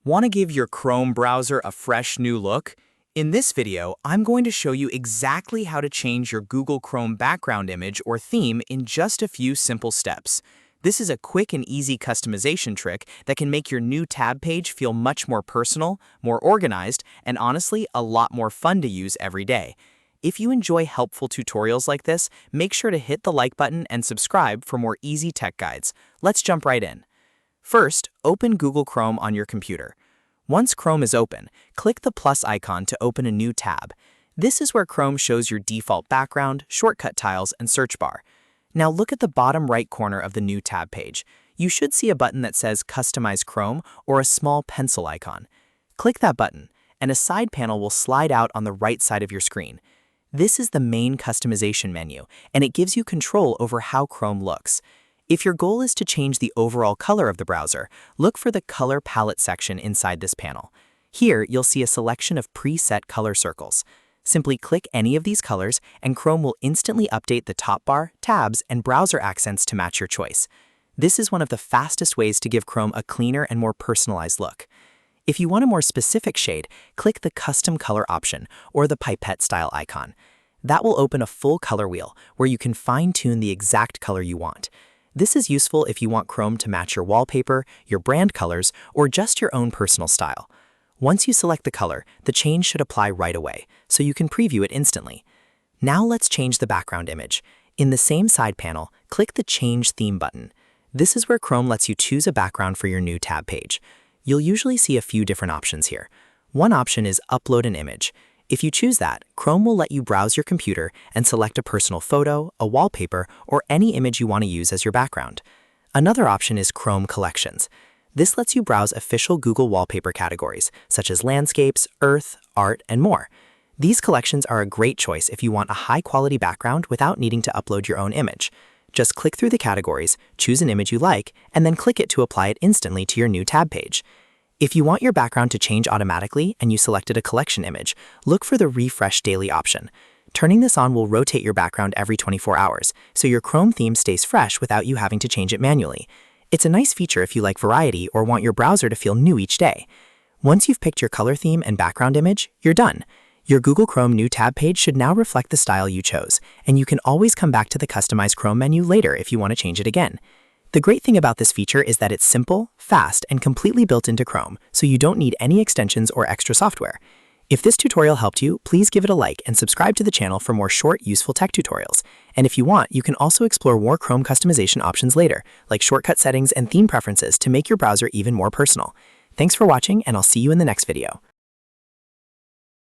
Want to give your Chrome browser a fresh new look? In this video, I'm going to show you exactly how to change your Google Chrome background image or theme in just a few simple steps. This is a quick and easy customization trick that can make your new tab page feel much more personal, more organized, and honestly, a lot more fun to use every day. If you enjoy helpful tutorials like this, make sure to hit the like button and subscribe for more easy tech guides. Let's jump right in. First, open Google Chrome on your computer. Once Chrome is open, click the plus icon to open a new tab. This is where Chrome shows your default background, shortcut tiles, and search bar. Now look at the bottom right corner of the new tab page. You should see a button that says Customize Chrome or a small pencil icon. Click that button, and a side panel will slide out on the right side of your screen. This is the main customization menu, and it gives you control over how Chrome looks. If your goal is to change the overall color of the browser, look for the Color Palette section inside this panel. Here, you'll see a selection of preset color circles. Simply click any of these colors, and Chrome will instantly update the top bar, tabs, and browser accents to match your choice. This is one of the fastest ways to give Chrome a cleaner and more personalized look. If you want a more specific shade, click the Custom Color option or the pipette style icon. That will open a full color wheel where you can fine-tune the exact color you want. This is useful if you want Chrome to match your wallpaper, your brand colors, or just your own personal style. Once you select the color, the change should apply right away, so you can preview it instantly. Now let's change the background image. In the same side panel, click the Change Theme button. This is where Chrome lets you choose a background for your new tab page. You'll usually see a few different options here. One option is Upload an image. If you choose that, Chrome will let you browse your computer and select a personal photo, a wallpaper, or any image you want to use as your background. Another option is Chrome Collections. This lets you browse official Google wallpaper categories, such as landscapes, earth, art, and more. These collections are a great choice if you want a high-quality background without needing to upload your own image. Just click through the categories, choose an image you like, and then click it to apply it instantly to your new tab page. If you want your background to change automatically and you selected a collection image, look for the Refresh Daily option. Turning this on will rotate your background every 24 hours, so your Chrome theme stays fresh without you having to change it manually. It's a nice feature if you like variety or want your browser to feel new each day. Once you've picked your color theme and background image, you're done. Your Google Chrome new tab page should now reflect the style you chose, and you can always come back to the Customize Chrome menu later if you want to change it again. The great thing about this feature is that it's simple, fast, and completely built into Chrome, so you don't need any extensions or extra software. If this tutorial helped you, please give it a like and subscribe to the channel for more short, useful tech tutorials. And if you want, you can also explore more Chrome customization options later, like shortcut settings and theme preferences to make your browser even more personal. Thanks for watching, and I'll see you in the next video.